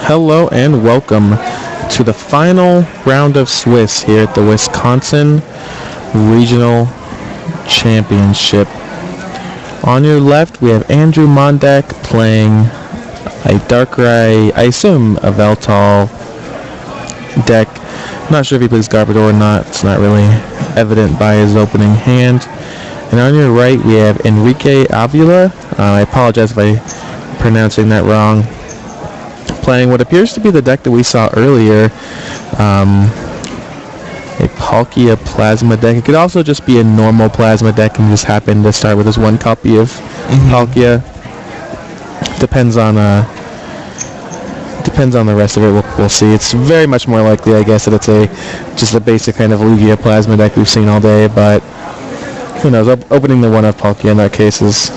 Hello and welcome to the final round of Swiss here at the Wisconsin Regional Championship. On your left, we have Andrew Mondak playing a Darkrai, I assume a Yveltal deck. I'm not sure if he plays Garbodor or not. It's not really evident by his opening hand. And on your right, we have Enrique Avila. I apologize if I'm pronouncing that wrong. Playing what appears to be the deck that we saw earlier, a Palkia Plasma deck. It could also just be a normal Plasma deck and just happen to start with this one copy of Palkia. Depends on the rest of it. We'll see. It's very much more likely, I guess, that it's just a basic kind of Lugia Plasma deck we've seen all day. But who knows? Opening the one of Palkia in that case is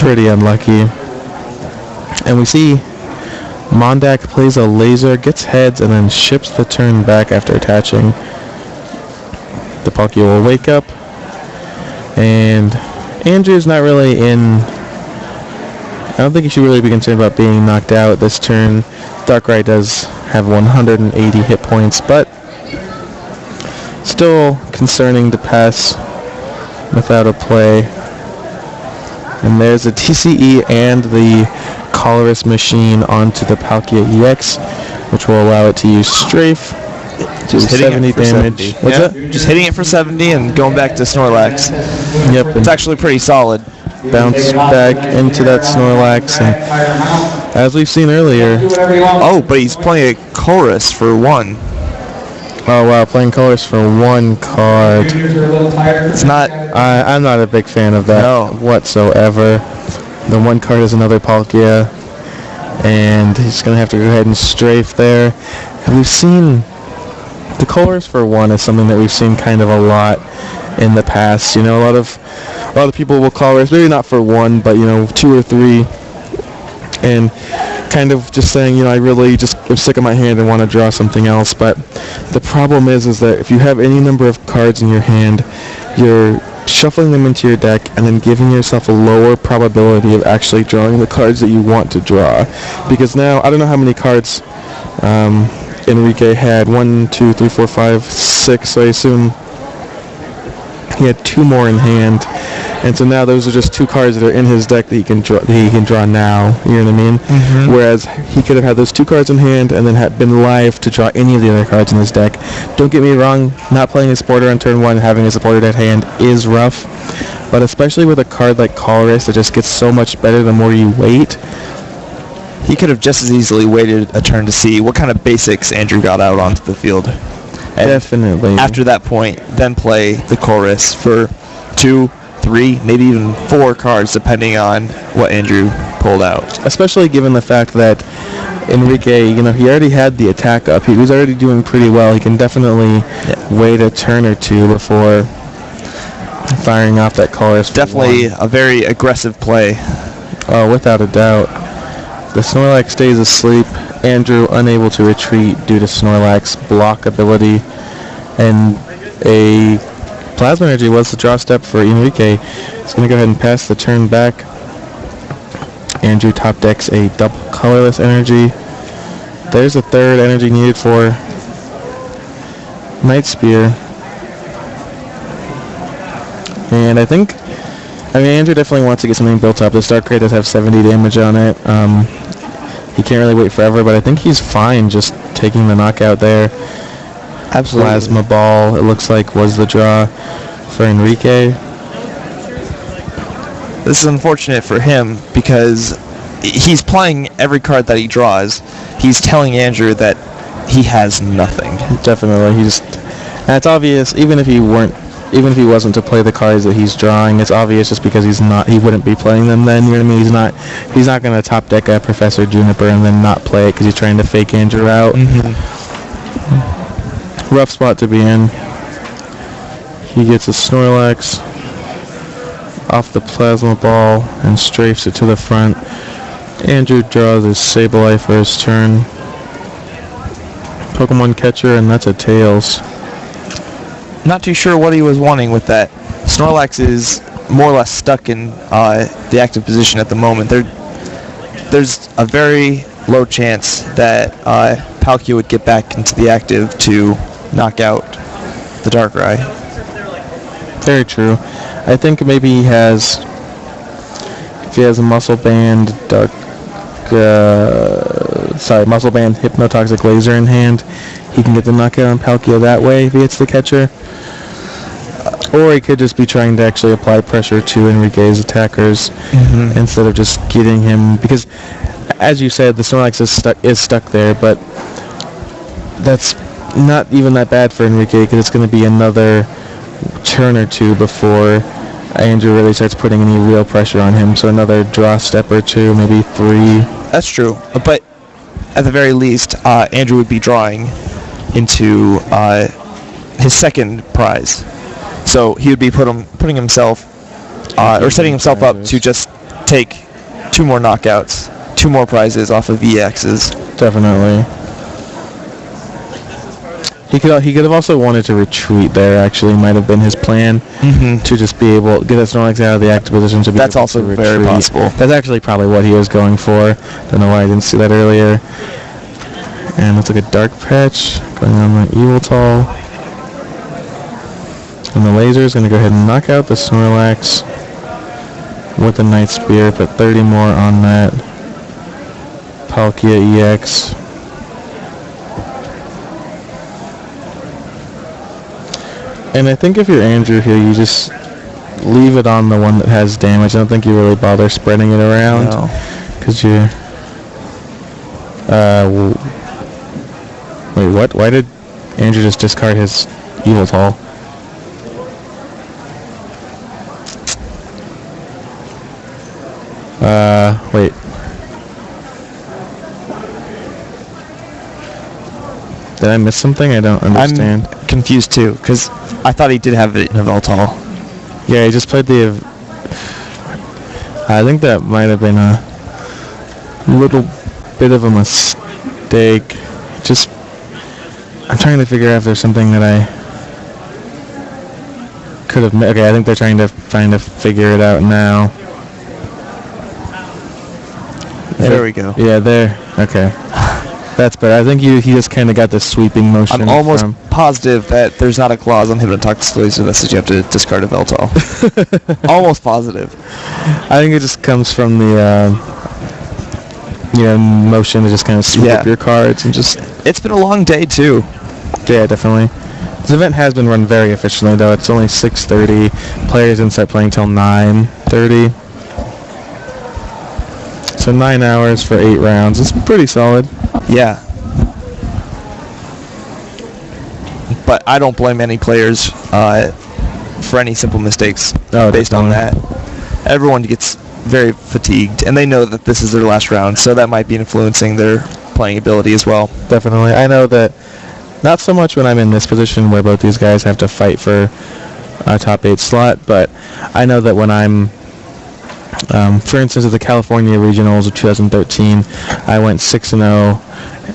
pretty unlucky. And we see Mondak plays a laser, gets heads, and then ships the turn back after attaching. The Palkia will wake up, and Andrew's not really in... I don't think he should really be concerned about being knocked out this turn. Darkrai does have 180 hit points, but still concerning to pass without a play. And there's the TCE and the Colorless Machine onto the Palkia EX, which will allow it to use Strafe. Just hitting 70 damage. What's that? Just hitting it for 70 and going back to Snorlax. Yep. It's actually pretty solid. Bounce back into that Snorlax, and as we've seen earlier... Oh, but he's playing a Chorus for 1. Oh wow, playing colors for 1 card. It's not... I'm not a big fan of that whatsoever. The 1 card is another Palkia, and he's going to have to go ahead and strafe there. And we've seen... The colors for 1 is something that we've seen kind of a lot in the past. You know, a lot of people will colors, maybe not for 1, but 2 or 3, and kind of just saying, I really just am sick of my hand and want to draw something else. But the problem is that if you have any number of cards in your hand, you're shuffling them into your deck and then giving yourself a lower probability of actually drawing the cards that you want to draw. Because now, I don't know how many cards Enrique had. 1, 2, 3, 4, 5, 6, so I assume he had 2 more in hand. And so now those are just 2 cards that are in his deck that he can draw now. You know what I mean? Mm-hmm. Whereas he could have had those 2 cards in hand and then had been live to draw any of the other cards in his deck. Don't get me wrong, not playing a supporter on turn 1, having a supporter at hand is rough. But especially with a card like Colorless that just gets so much better the more you wait. He could have just as easily waited a turn to see what kind of basics Andrew got out onto the field. And definitely. After that point, then play the Chorus for 2, 3, maybe even 4 cards, depending on what Andrew pulled out. Especially given the fact that Enrique, he already had the attack up. He was already doing pretty well. He can definitely wait a turn or 2 before firing off that Colorless. Definitely a very aggressive play. Oh, without a doubt. The Snorlax stays asleep. Andrew unable to retreat due to Snorlax block ability, and a Plasma Energy was the draw step for Enrique. He's going to go ahead and pass the turn back. Andrew top decks a double Colorless Energy. There's a 3rd energy needed for Night Spear. And I think, Andrew definitely wants to get something built up. This Darkrai does have 70 damage on it. He can't really wait forever, but I think he's fine just taking the knockout there. Absolutely. Plasma Ball, it looks like, was the draw for Enrique. This is unfortunate for him because he's playing every card that he draws. He's telling Andrew that he has nothing. Definitely. And it's obvious, even if he wasn't to play the cards that he's drawing, it's obvious just because he wouldn't be playing them then, you know what I mean? He's not going to top deck a Professor Juniper and then not play it because he's trying to fake Andrew out. Mm-hmm. Rough spot to be in. He gets a Snorlax off the Plasma Ball and strafes it to the front. Andrew draws his Sableye for his turn. Pokemon Catcher, and that's a Tails. Not too sure what he was wanting with that. Snorlax is more or less stuck in the active position at the moment. There's a very low chance that Palkia would get back into the active to knock out the Darkrai. Very true. I think maybe he has, if he has a Muscle Band Muscle Band Hypnotoxic Laser in hand, he can get the knockout on Palkia that way if he hits the catcher. Or he could just be trying to actually apply pressure to Enrique's attackers instead of just getting him, because as you said, the Snorlax is stuck there, but that's not even that bad for Enrique because it's going to be another turn or two before Andrew really starts putting any real pressure on him. So another draw step or two, maybe 3. That's true, but at the very least, Andrew would be drawing into his second prize. So he would be putting himself, or setting himself up to just take 2 more knockouts, 2 more prizes off of EXs. Definitely. He could have also wanted to retreat there. Actually, might have been his plan to just be able to get his Snorlax out of the active position to be That's able also to retreat. very possible. That's actually probably what he was going for. Don't know why I didn't see that earlier. And looks like a Dark Patch going on the Yveltal. And the laser is going to go ahead and knock out the Snorlax with the Night Spear. Put 30 more on that Palkia EX. And I think if you're Andrew here, you just leave it on the one that has damage. I don't think you really bother spreading it around. Because you're... wait, what? Why did Andrew just discard his Yveltal? Wait. Did I miss something? I don't understand. I'm confused too, because I thought he did have it in Yveltal. Yeah, he just played the... I think that might have been a little bit of a mistake. Just... I'm trying to figure out if there's something that I could have... Okay, I think they're trying to figure it out now. There we go. Yeah, there. Okay. That's better. I think he just kind of got the sweeping motion. I'm almost positive that there's not a clause on Hypnotoxic Laser that says you have to discard a Yveltal. Almost positive. I think it just comes from the motion to just kind of swoop up your cards and just... It's been a long day too. Yeah, definitely. This event has been run very efficiently though. It's only 6:30. Players didn't start playing till 9:30. So 9 hours for 8 rounds. It's pretty solid. Yeah. But I don't blame any players for any simple mistakes based on that. Everyone gets very fatigued, and they know that this is their last round, so that might be influencing their playing ability as well. Definitely. I know that not so much when I'm in this position where both these guys have to fight for a top 8 slot, but I know that when I'm for instance, at the California Regionals of 2013, I went 6-0,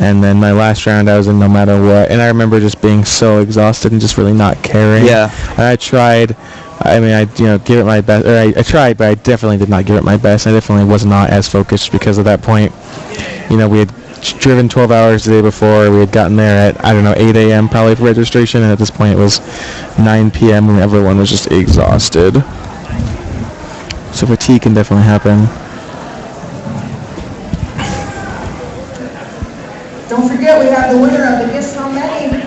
and then my last round I was in no matter what, and I remember just being so exhausted and just really not caring. Yeah. And I tried. I mean, I gave it my best. Or I tried, but I definitely did not give it my best. I definitely was not as focused because at that point, we had driven 12 hours the day before. We had gotten there at 8 a.m. probably for registration, and at this point it was 9 p.m. and everyone was just exhausted. So fatigue can definitely happen. Don't forget, we have the winner of the Guess How Many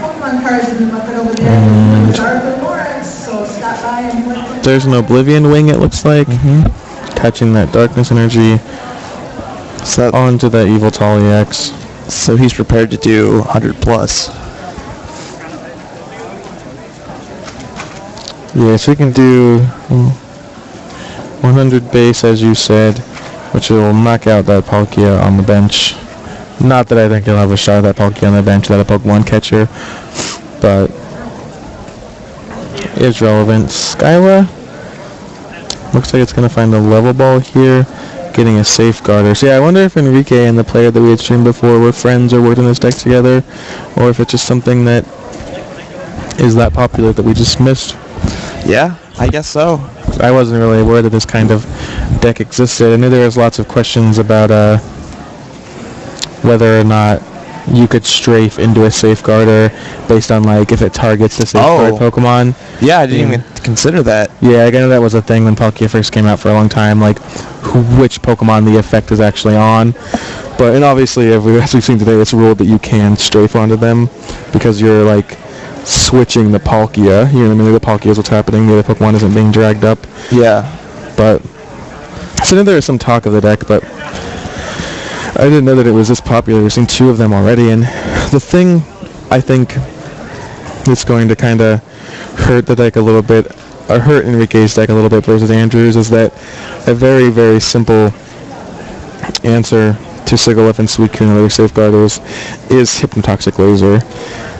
Pokemon cards in the bucket over there. So stop by and collect. There's an Oblivion Wing, it looks like. Catching that Darkness Energy onto that Yveltal EX. So he's prepared to do 100 plus. Yeah, so we can do 100 base, as you said, which will knock out that Palkia on the bench. Not that I think he'll have a shot at that Palkia on the bench without a Pokemon catcher, but is relevant. Skyla looks like it's going to find a level ball here, getting a safeguarder. So yeah, I wonder if Enrique and the player that we had streamed before were friends or worked in this deck together, or if it's just something that is that popular that we just missed. Yeah, I guess so. I wasn't really aware that this kind of deck existed. I knew there was lots of questions about whether or not you could strafe into a safeguarder based on like if it targets the safeguard Pokemon. Yeah, I didn't even consider that. Yeah, I know that was a thing when Palkia first came out for a long time, like which Pokemon the effect is actually on. But and obviously, as we've seen today, it's ruled that you can strafe onto them because you're like switching the Palkia. You know what I mean? The Palkia is what's happening. The other Pokemon isn't being dragged up. Yeah. But so then there was some talk of the deck, but I didn't know that it was this popular. We've seen 2 of them already, and the thing I think that's going to kind of hurt the deck a little bit, or hurt Enrique's deck a little bit versus Andrew's, is that a very, very simple answer to Sigilyph and Suicune and other safeguarders is Hypnotoxic Laser.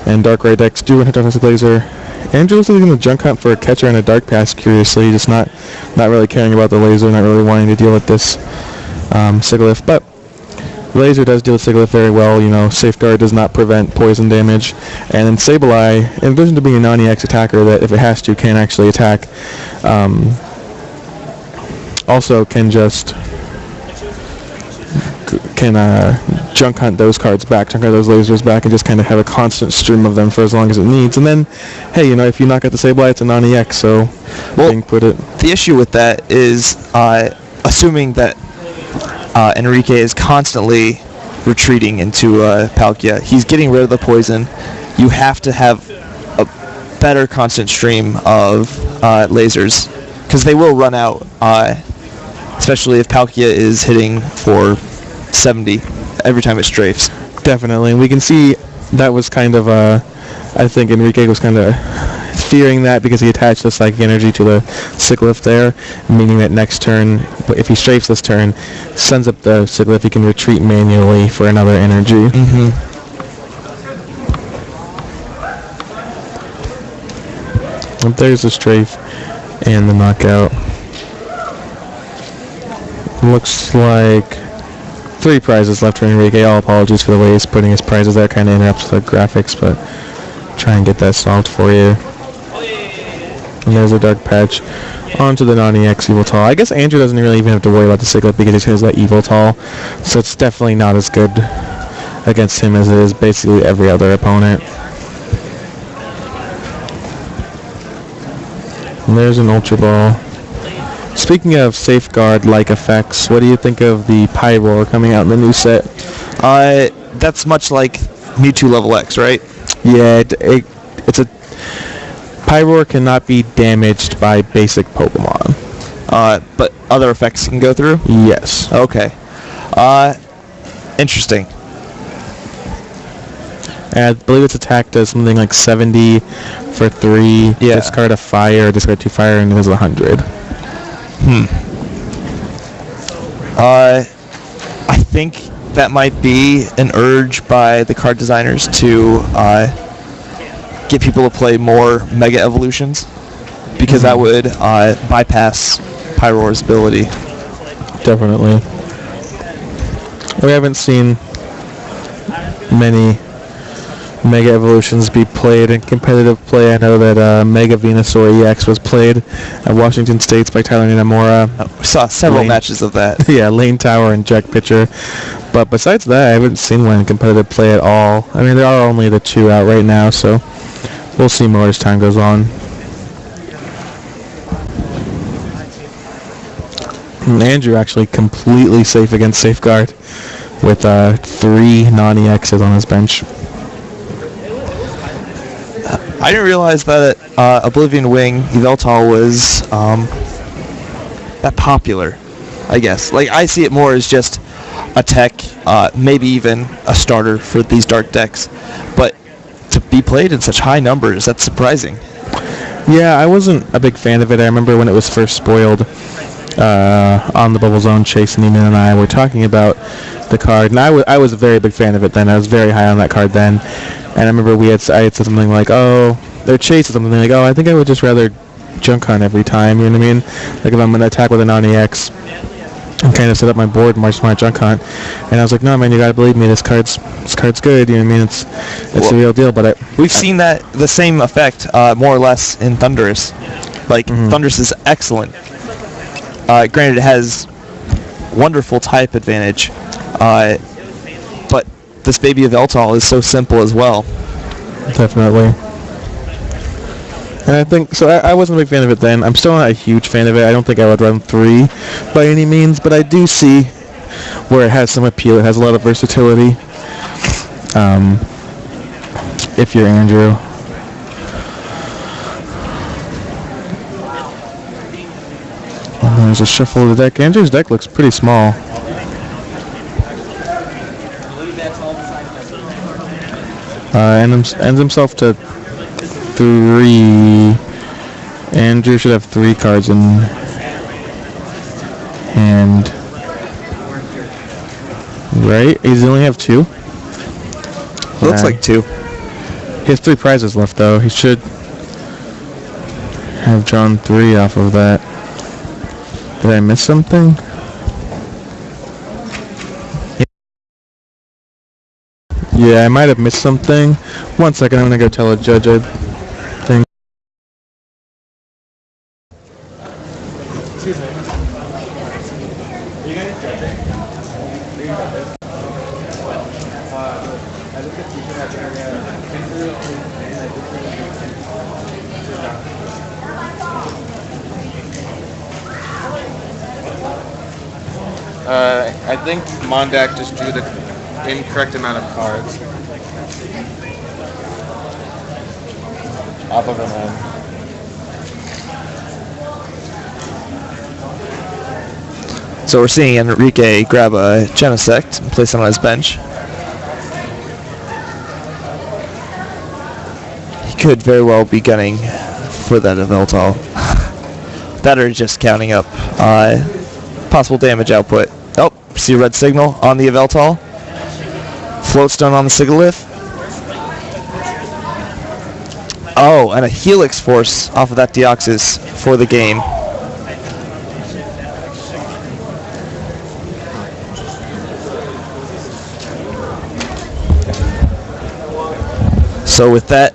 And Darkrai decks do Hypnotoxic Laser. Andrew's looking the Junk Hunt for a catcher and a Dark Pass, curiously, just not really caring about the laser, not really wanting to deal with this Sigilyph. But Laser does deal with Sigilyph very well. You know, Safeguard does not prevent poison damage. And then Sableye, in addition to being a non-EX attacker that if it has to can actually attack, also can just junk hunt those cards back, junk hunt those lasers back, and just kind of have a constant stream of them for as long as it needs. And then, hey, you know, if you knock out the Sableye, it's a non-EX, so the issue with that is assuming that Enrique is constantly retreating into Palkia. He's getting rid of the poison. You have to have a better constant stream of lasers, because they will run out, especially if Palkia is hitting for 70 every time it strafes. Definitely. And we can see that was kind of, I think Enrique was kind of fearing that because he attached the Psychic Energy to the Sigilyph there, meaning that next turn, if he strafes this turn, sends up the Sigilyph, he can retreat manually for another energy. And there's the strafe and the knockout. Looks like 3 prizes left for Enrique. All apologies for the way he's putting his prizes there. Kind of interrupts the graphics, but try and get that solved for you. And there's a Dark Patch onto the non-EX Yveltal. I guess Andrew doesn't really even have to worry about the Sigilyph because he has that Yveltal, so it's definitely not as good against him as it is basically every other opponent. And there's an Ultra Ball. Speaking of Safeguard-like effects, what do you think of the Pyroar coming out in the new set? That's much like Mewtwo level X, right? Yeah, it's a... Pyroar cannot be damaged by basic Pokemon. But other effects can go through? Yes. Okay. Interesting. I believe its attack does something like 70 for 3. Yeah. Discard a fire, discard 2 fire, and it does 100. I think that might be an urge by the card designers to get people to play more Mega Evolutions, because that would bypass Pyroar's ability. Definitely. We haven't seen many Mega Evolutions be played in competitive play. I know that Mega Venusaur EX was played at Washington State's by Tyler Namora. We saw several matches of that. Yeah, Lane Tower and Jack Pitcher. But besides that, I haven't seen one in competitive play at all. I mean, there are only the 2 out right now, so we'll see more as time goes on. And Andrew actually completely safe against Safeguard with 3 non-EXs on his bench. I didn't realize that Oblivion Wing Yveltal was that popular, I guess. Like, I see it more as just a tech, maybe even a starter for these dark decks. But to be played in such high numbers, that's surprising. Yeah, I wasn't a big fan of it. I remember when it was first spoiled on the Bubble Zone, Chase and Eamon and I were talking about the card, and I was a very big fan of it then. I was very high on that card then. And I remember I had said something like, or Chase said something like, I think I would just rather junk hunt every time, you know what I mean? Like if I'm going to attack with a non-EX, and kind of set up my board and just want to junk hunt. And I was like, no man, you gotta believe me, this card's good, you know what I mean? It's the real deal. But we've seen the same effect more or less in Thundurus. Like, Thundurus is excellent. Granted, it has wonderful type advantage, but this baby Yveltal is so simple as well. Definitely. And I think, so I wasn't a big fan of it then. I'm still not a huge fan of it. I don't think I would run 3 by any means, but I do see where it has some appeal. It has a lot of versatility. If you're Andrew. And there's a shuffle of the deck. Andrew's deck looks pretty small. Ends himself to 3. Andrew should have 3 cards in hand. Right? He's only have 2? Looks like 2. He has 3 prizes left, though. He should have drawn 3 off of that. Did I miss something? Yeah, I might have missed something. 1 second, I'm gonna go tell a judge I think. Excuse me. You guys judging? I looked at teaching that I think Mondak just drew the incorrect amount of cards off of an end. So we're seeing Enrique grab a Genesect and place it on his bench. He could very well be gunning for that Yveltal. That or just counting up possible damage output. Oh, see a red signal on the Yveltal. Floatstone on the Sigalith. Oh, and a Helix Force off of that Deoxys for the game. So with that,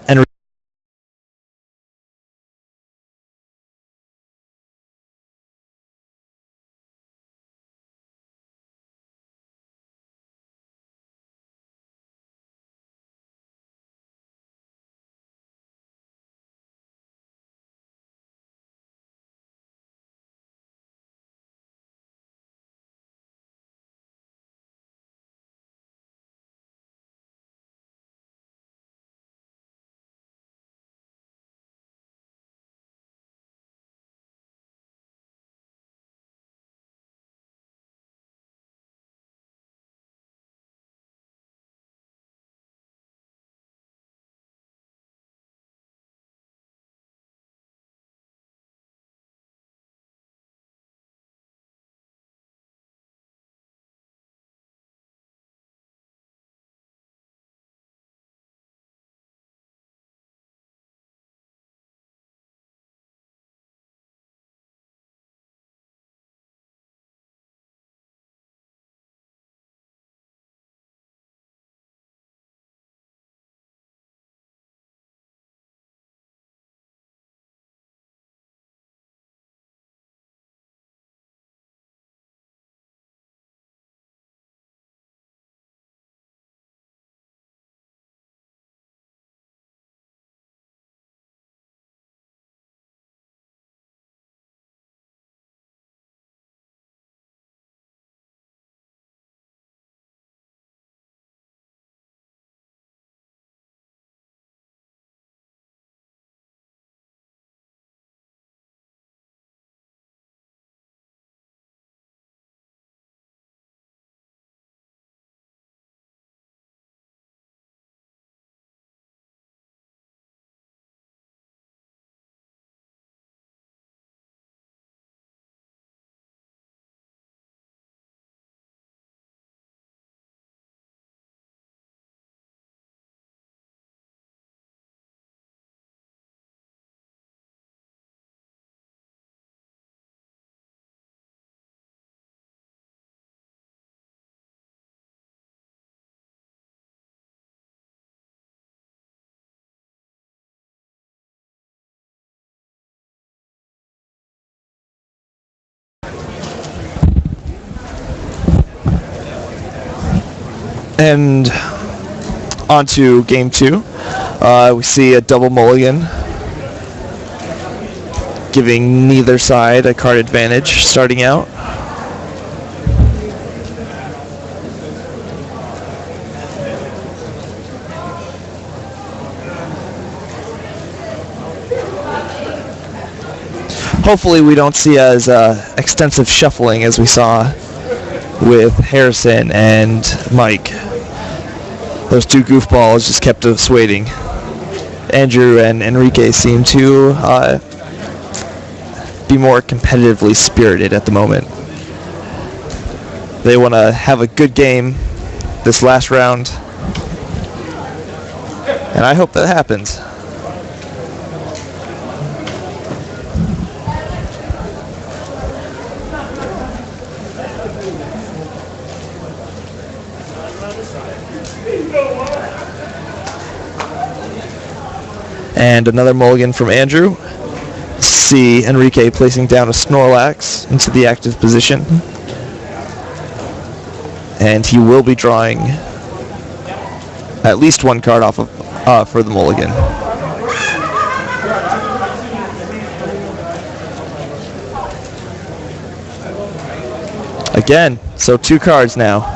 and on to game 2. We see a double mulligan, giving neither side a card advantage starting out. Hopefully we don't see as extensive shuffling as we saw with Harrison and Mike. Those two goofballs just kept us waiting. Andrew and Enrique seem to be more competitively spirited at the moment. They want to have a good game this last round, and I hope that happens. And another mulligan from Andrew. See Enrique placing down a Snorlax into the active position. And he will be drawing at least one card off of for the mulligan. Again, so 2 cards now.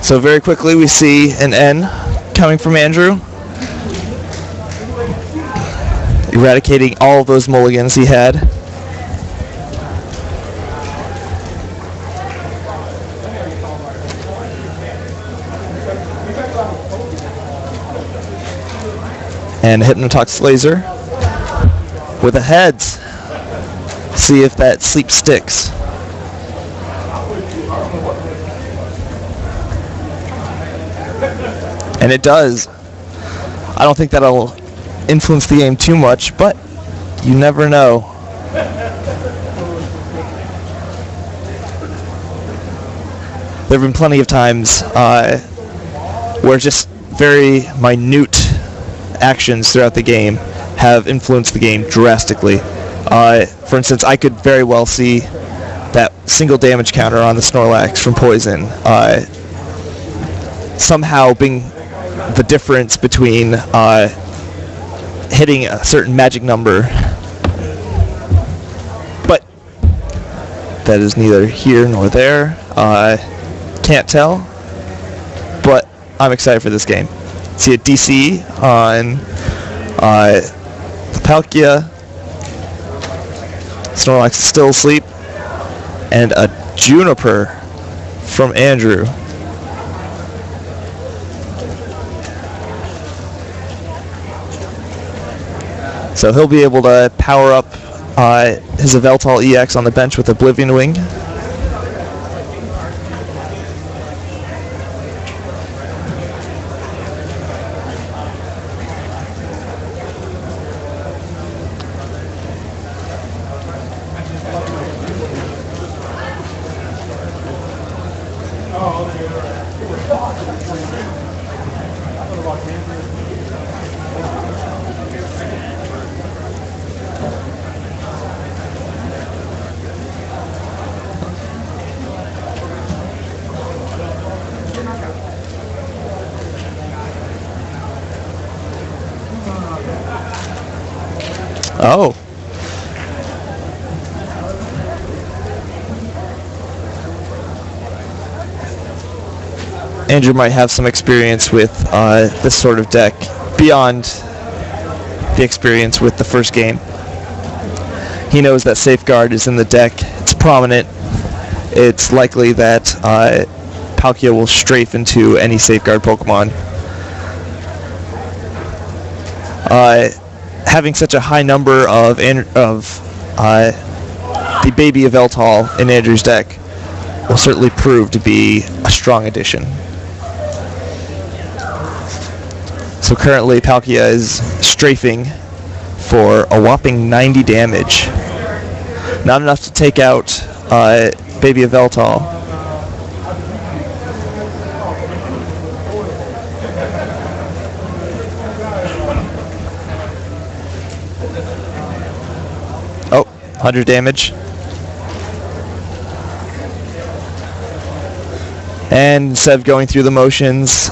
So very quickly we see an N coming from Andrew, eradicating all of those mulligans he had. And Hypnotox Laser with a heads. See if that sleep sticks. And it does. I don't think that'll influence the game too much, but you never know. There have been plenty of times where just very minute actions throughout the game have influenced the game drastically. For instance, I could very well see that single damage counter on the Snorlax from Poison somehow being the difference between hitting a certain magic number. But that is neither here nor there. Can't tell. But I'm excited for this game. See a DC on Palkia. Snorlax is still asleep. And a Juniper from Andrew. So he'll be able to power up his Yveltal EX on the bench with Oblivion Wing. Oh. Andrew might have some experience with this sort of deck beyond the experience with the first game. He knows that Safeguard is in the deck. It's prominent. It's likely that Palkia will strafe into any Safeguard Pokemon. Having such a high number of the baby Yveltal in Andrew's deck will certainly prove to be a strong addition. So currently Palkia is strafing for a whopping 90 damage. Not enough to take out baby Yveltal. Oh, 100 damage. And instead of going through the motions,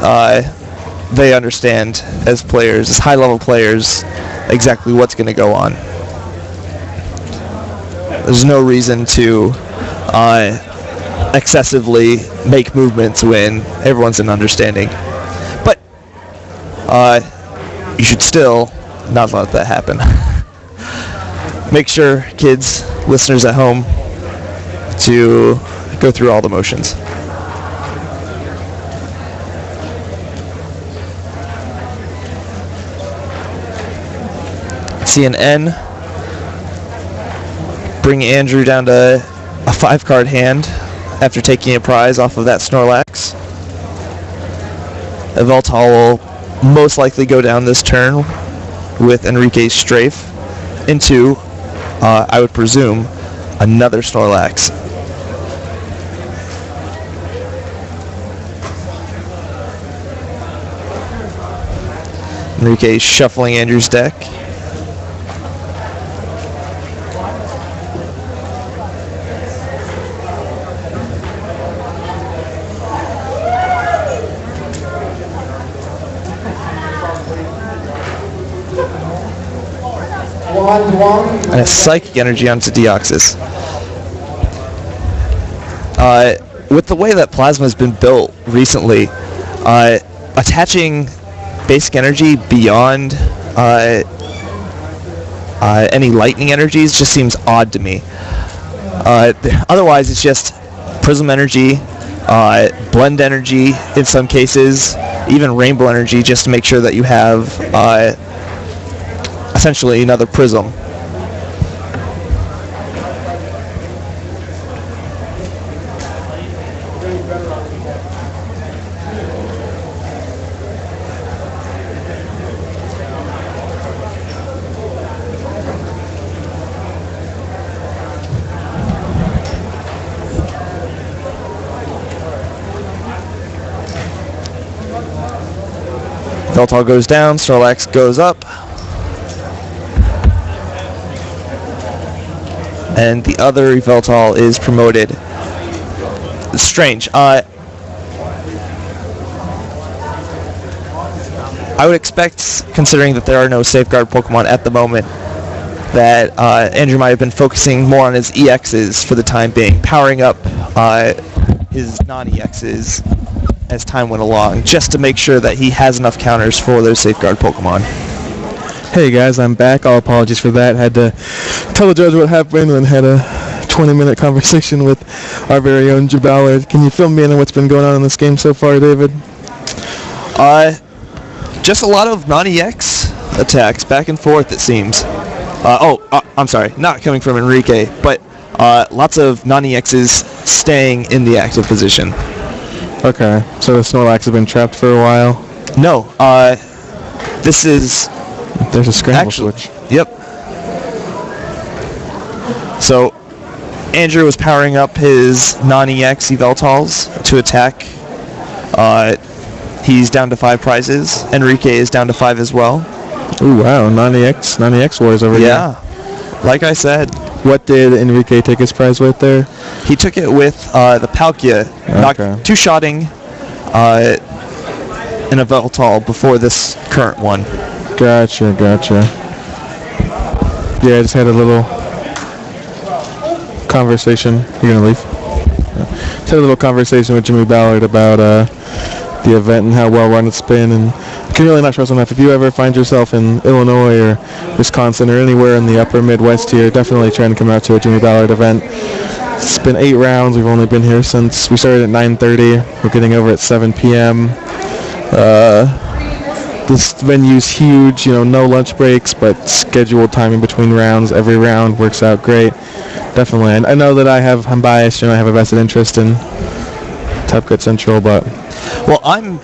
they understand as players, as high-level players, exactly what's going to go on. There's no reason to excessively make movements when everyone's in understanding. But you should still not let that happen. Make sure, kids, listeners at home, to go through all the motions. See an N. Bring Andrew down to a 5-card hand after taking a prize off of that Snorlax. Yveltal will most likely go down this turn with Enrique's strafe into, I would presume, another Snorlax. Enrique shuffling Andrew's deck. And a Psychic Energy onto Deoxys. With the way that Plasma has been built recently, attaching Basic Energy beyond any Lightning Energies just seems odd to me. Otherwise, it's just Prism Energy, Blend Energy in some cases, even Rainbow Energy, just to make sure that you have essentially another Prism. Yveltal goes down, Snorlax goes up. And the other Yveltal is promoted. It's strange. I would expect, considering that there are no Safeguard Pokemon at the moment, that Andrew might have been focusing more on his EXs for the time being, powering up his non-EXs as time went along, just to make sure that he has enough counters for those Safeguard Pokemon. Hey guys, I'm back. All apologies for that. Had to tell the judge what happened and had a 20-minute conversation with our very own Ballard. Can you fill me in on what's been going on in this game so far, David? Just a lot of non-EX attacks, back and forth, it seems. I'm sorry, not coming from Enrique, but lots of non-EXs staying in the active position. Okay, so the Snorlax has been trapped for a while? No, this is... There's a scramble switch. Yep. So, Andrew was powering up his non-EX Yveltals to attack. He's down to 5 prizes. Enrique is down to 5 as well. Ooh, wow, non-EX wars over here. Yeah, like I said. What did Enrique take his prize with there? He took it with the Palkia, two-shotting an Yveltal before this current one. Gotcha. Yeah, I just had a little conversation. You're gonna leave? Yeah. Just had a little conversation with Jimmy Ballard about the event and how well run it's been, and can really not stress enough. If you ever find yourself in Illinois or Wisconsin or anywhere in the upper Midwest here, definitely try and come out to a Jimmy Ballard event. It's been 8 rounds. We've only been here since we started at 9:30. We're getting over at 7 p.m. This venue's huge, no lunch breaks, but scheduled timing between rounds. Every round works out great. Definitely. And I know that I'm biased, I have a vested interest in Top Cut Central, but... Well, I'm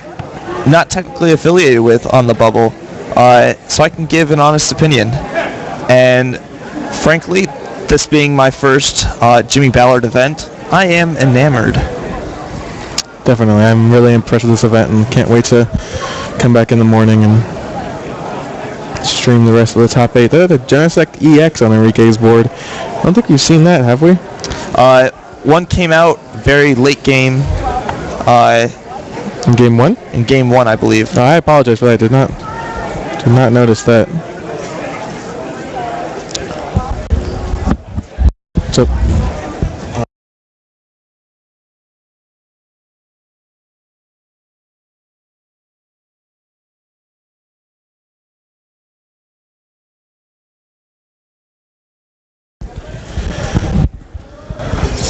not technically affiliated with On the Bubble, so I can give an honest opinion. And frankly, this being my first Jimmy Ballard event, I am enamored. Definitely. I'm really impressed with this event and can't wait to come back in the morning and stream the rest of the top 8. They had a Genesect EX on Enrique's board. I don't think we've seen that, have we? One came out very late game. In game 1? In game 1, I believe. I apologize for that. Did not notice that. So...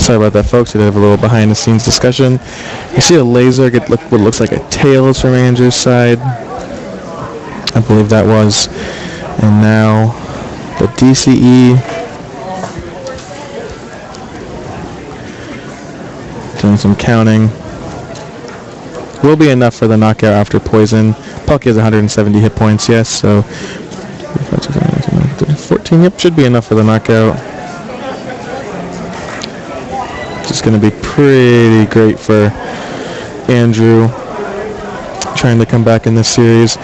Sorry about that, folks. We did have a little behind-the-scenes discussion. You see a laser get what looks like a tails from Andrew's side. I believe that was. And now the DCE doing some counting. Will be enough for the knockout after poison. Palkia has 170 hit points, yes, so 14, yep, should be enough for the knockout. It's going to be pretty great for Andrew trying to come back in this series.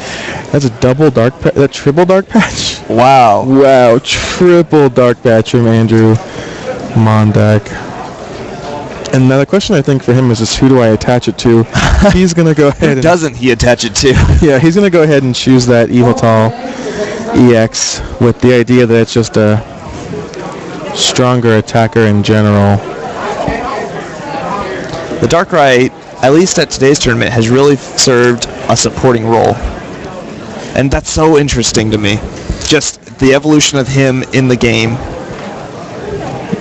That's a double dark patch. That triple dark patch? Wow. Wow, triple dark patch from Andrew Mondak. And now the question I think for him is just who do I attach it to? He's going to go ahead Who doesn't he attach it to? Yeah, he's going to go ahead and choose that Yveltal EX with the idea that it's just a stronger attacker in general. The Darkrai, at least at today's tournament, has really served a supporting role. And that's so interesting to me. Just the evolution of him in the game.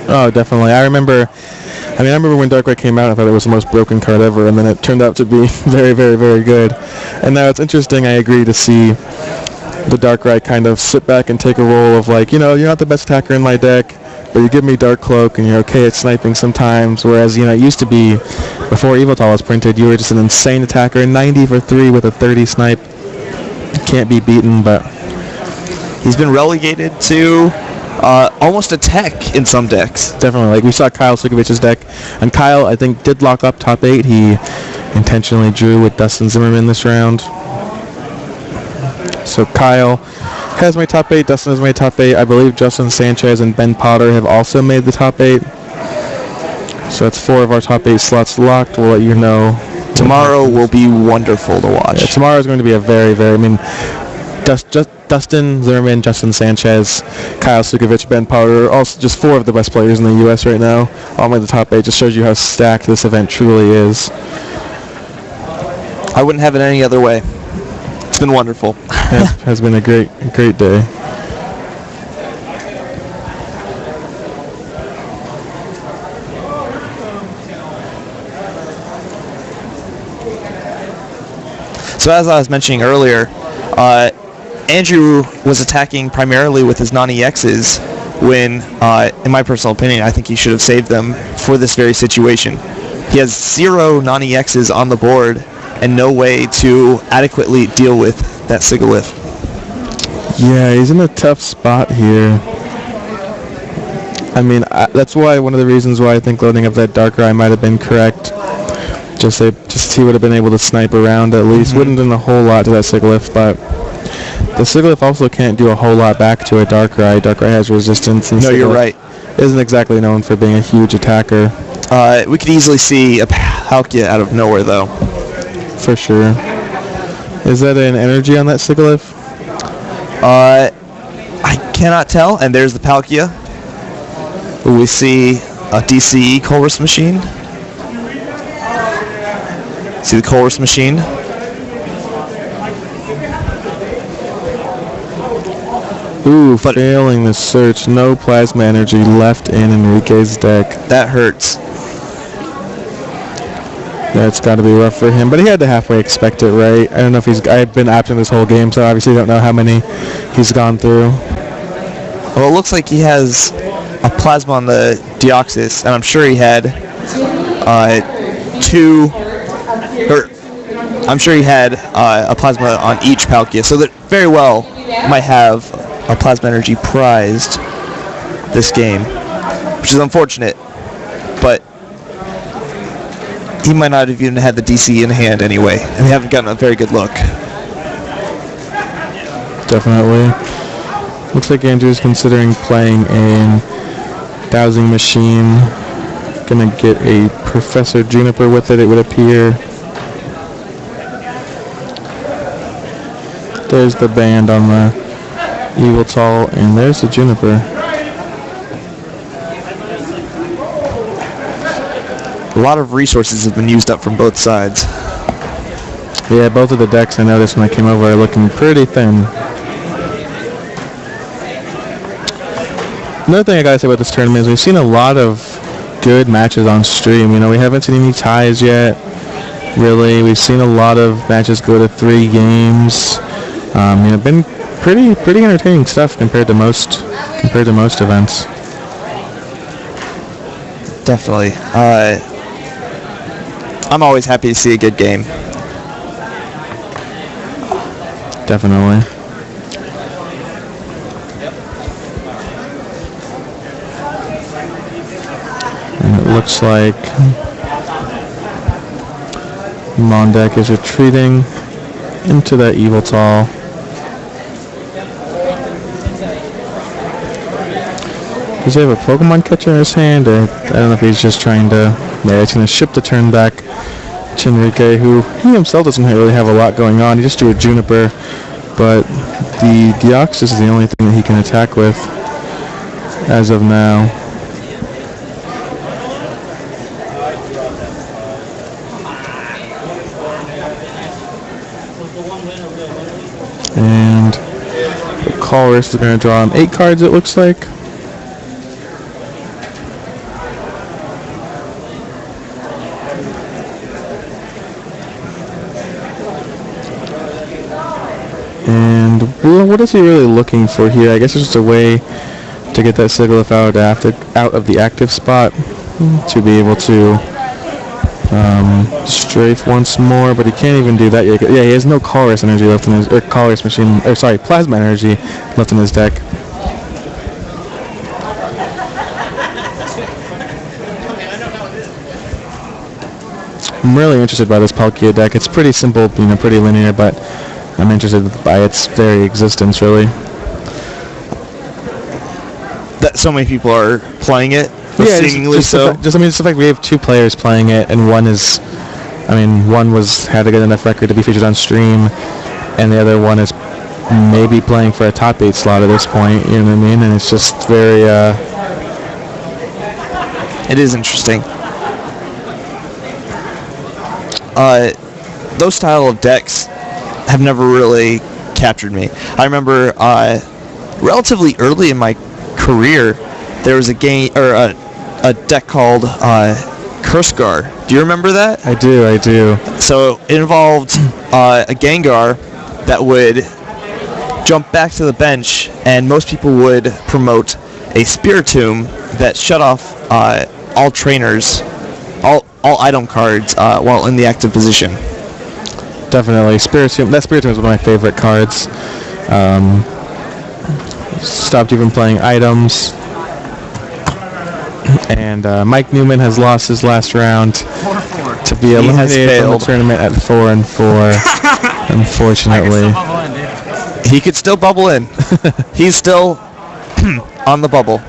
Oh, definitely. I remember when Darkrai came out, I thought it was the most broken card ever, and then it turned out to be very, very, very good. And now it's interesting, I agree, to see the Darkrai kind of sit back and take a role of like, you're not the best attacker in my deck, but you give me Dark Cloak and you're okay at sniping sometimes, whereas, it used to be, before Yveltal was printed, you were just an insane attacker, 90 for 3 with a 30 snipe. Can't be beaten, but... He's been relegated to almost a tech in some decks. Definitely. Like, we saw Kyle Sukovic's deck, and Kyle, I think, did lock up top 8. He intentionally drew with Dustin Zimmerman this round. So Kyle has my top 8, Dustin has my top 8. I believe Justin Sanchez and Ben Potter have also made the top 8. So that's 4 of our top 8 slots locked. We'll let you know. Tomorrow will be wonderful to watch. Yeah, tomorrow is going to be a very, very... Dustin Zimmerman, Justin Sanchez, Kyle Sukovic, Ben Potter, also just 4 of the best players in the U.S. right now. All made the top 8. Just shows you how stacked this event truly is. I wouldn't have it any other way. It's been wonderful. It has been a great day. So as I was mentioning earlier, Andrew was attacking primarily with his non-EXs when, in my personal opinion, I think he should have saved them for this very situation. He has 0 non-EXs on the board and no way to adequately deal with that Sigilyph. Yeah, he's in a tough spot here. That's why one of the reasons why I think loading up that Darkrai might have been correct. Just he would have been able to snipe around at least. Wouldn't have done a whole lot to that Sigilyph, but the Sigilyph also can't do a whole lot back to a Darkrai. Darkrai has resistance. And no, you're right. Isn't exactly known for being a huge attacker. We could easily see a Palkia out of nowhere, though. For sure. Is that an energy on that Sigilyph? I cannot tell. And there's the Palkia. We see a DCE Colress machine. See the Colress machine. Ooh, failing the search. No plasma energy left in Enrique's deck. That hurts. That's got to be rough for him, but he had to halfway expect it, right? I don't know if I've been absent this whole game, so obviously don't know how many he's gone through. Well, it looks like he has a plasma on the Deoxys, and I'm sure he had I'm sure he had a plasma on each Palkia, so that very well might have a plasma energy prized this game, which is unfortunate, but he might not have even had the DC in hand anyway, and we haven't gotten a very good look. Definitely. Looks like Andrew's considering playing a dowsing machine. Gonna get a Professor Juniper with it, it would appear. There's the band on the Yveltal, and there's the Juniper. A lot of resources have been used up from both sides. Yeah, both of the decks I noticed when I came over are looking pretty thin. Another thing I gotta say about this tournament is we've seen a lot of good matches on stream. You know, we haven't seen any ties yet, really. We've seen a lot of matches go to 3 games. Been pretty entertaining stuff compared to most events. Definitely. I'm always happy to see a good game. Definitely. And it looks like Mondak is retreating into that Yveltal. Does he have a Pokemon catcher in his hand, or I don't know if he's just trying to... Yeah, he's going to ship the turn back to Enrique, who he himself doesn't really have a lot going on. He just drew a Juniper, but the Deoxys is the only thing that he can attack with as of now. And the Colress is going to draw him 8 cards, it looks like. And what is he really looking for here? I guess it's just a way to get that Sigilyph out of the active spot to be able to strafe once more, but he can't even do that yet. Yeah, he has no Colress energy left in his, or Colress machine, or sorry, plasma energy left in his deck. I'm really interested by this Palkia deck. It's pretty simple, pretty linear, but I'm interested by its very existence, really. That so many people are playing it. Yeah, seemingly just so. Just the fact we have 2 players playing it, and one had a good enough record to be featured on stream, and the other one is maybe playing for a top 8 slot at this point. You know what I mean? And it's just very. It is interesting. Those style of decks have never really captured me. I remember relatively early in my career, there was a game or a deck called Kurskar. Do you remember that? I do. So it involved a Gengar that would jump back to the bench, and most people would promote a Spiritomb that shut off all trainers, all item cards while in the active position. Definitely. Spiritomb is one of my favorite cards. Stopped even playing items. And Mike Newman has lost his last round to be eliminated from the tournament at 4-4. Unfortunately. He could still bubble in. He's still on the bubble.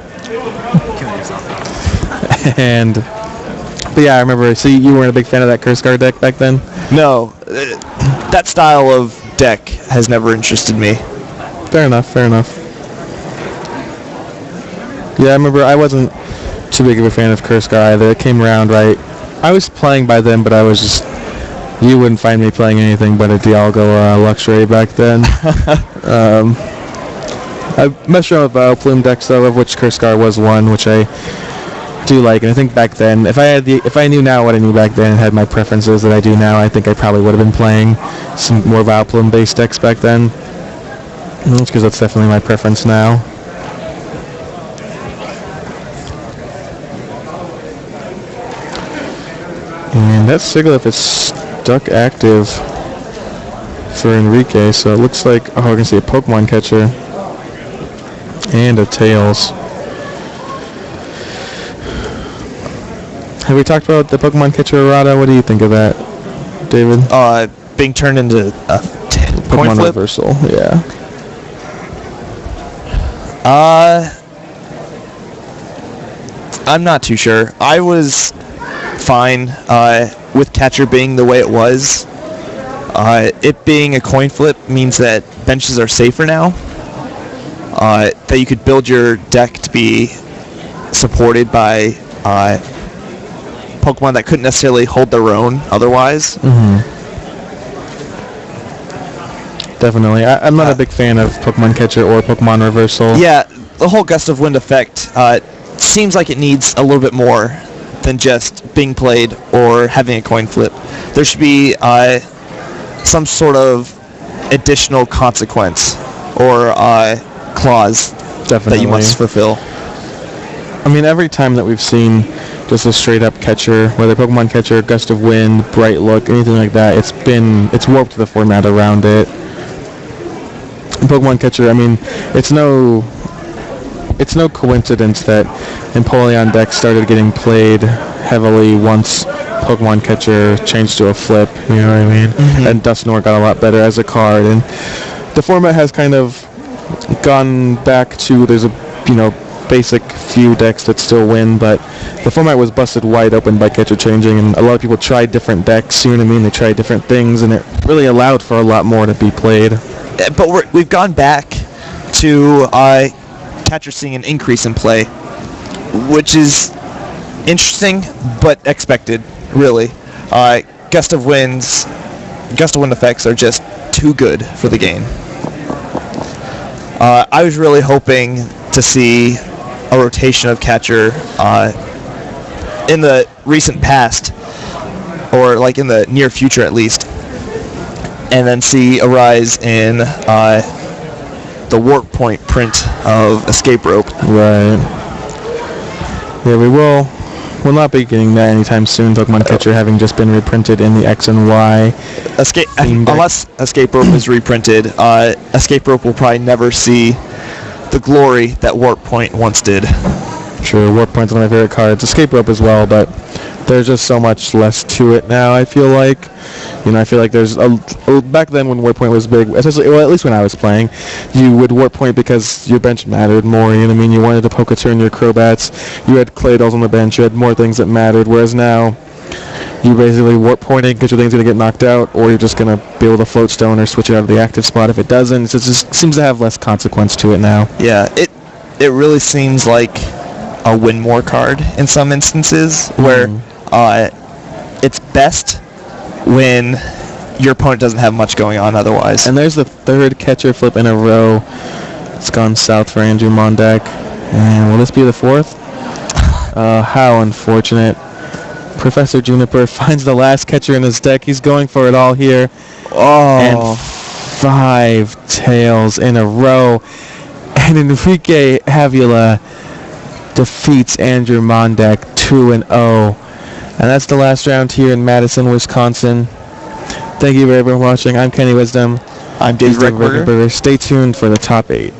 But yeah, I remember. So you weren't a big fan of that Kurskar deck back then? No, that style of deck has never interested me. Fair enough. Yeah, I remember I wasn't too big of a fan of Kurskar either. It came around right. I was playing by then, but I was just You wouldn't find me playing anything but a Dialga Luxray back then. I messed around with Plume decks though, of which Kurskar was one, which I do like. And I think back then, if I knew now what I knew back then and had my preferences that I do now, I think I probably would have been playing some more Vileplume based decks back then. Because that's definitely my preference now. And that Sigilyph is stuck active for Enrique, so it looks like, I can see a Pokemon catcher and a Tails. Have we talked about the Pokemon catcher errata? What do you think of that, David? Being turned into a coin Pokemon flip? reversal, yeah. I'm not too sure. I was fine with catcher being the way it was. It being a coin flip means that benches are safer now. That you could build your deck to be supported by Pokemon that couldn't necessarily hold their own otherwise. Definitely. I'm not a big fan of Pokemon catcher or Pokemon reversal. Yeah, the whole gust of wind effect seems like it needs a little bit more than just being played or having a coin flip. There should be some sort of additional consequence or clause that you must fulfill. I mean, every time that we've seen just a straight up catcher, whether Pokemon catcher, gust of wind, bright look, anything like that, it's warped the format around it. Pokemon catcher, I mean, it's no coincidence that Empoleon decks started getting played heavily once Pokemon catcher changed to a flip, you know what I mean? And Dusknoir got a lot better as a card, and the format has kind of gone back to, there's a basic few decks that still win, but the format was busted wide open by catcher changing, and a lot of people tried different decks, you know what I mean? They tried different things, and it really allowed for a lot more to be played. But we've gone back to catcher seeing an increase in play, which is interesting but expected, really. Gust of wind effects are just too good for the game. I was really hoping to see a rotation of catcher in the recent past, or like in the near future at least, and then see a rise in the warp point print of Escape Rope. Right. Yeah, we'll not be getting that anytime soon. Pokemon catcher having just been reprinted in the X and Y. Unless Escape Rope is reprinted, Escape Rope will probably never see the glory that Warp Point once did. True, Warp Point's one of my favorite cards. Escape Rope as well, but there's just so much less to it now, I feel like. I feel like there's back then when Warp Point was big, especially, well, at least when I was playing, you would Warp Point because your bench mattered more, you know what I mean? You wanted to poke a turn your Crobats, you had Claydolls on the bench, you had more things that mattered, whereas now, you basically Warp Pointing because your thing's going to get knocked out, or you're just going to be able to float stone or switch it out of the active spot if it doesn't. So it just seems to have less consequence to it now. Yeah, it really seems like a win more card in some instances, where it's best when your opponent doesn't have much going on otherwise. And there's the third catcher flip in a row. It's gone south for Andrew Mondak. And will this be the fourth? How unfortunate. Professor Juniper finds the last catcher in his deck. He's going for it all here. And 5 tails in a row. And Enrique Avila defeats Andrew Mondak 2-0. And that's the last round here in Madison, Wisconsin. Thank you very much for watching. I'm Kenny Wisdom. I'm Dave Rickberger. Stay tuned for the top 8.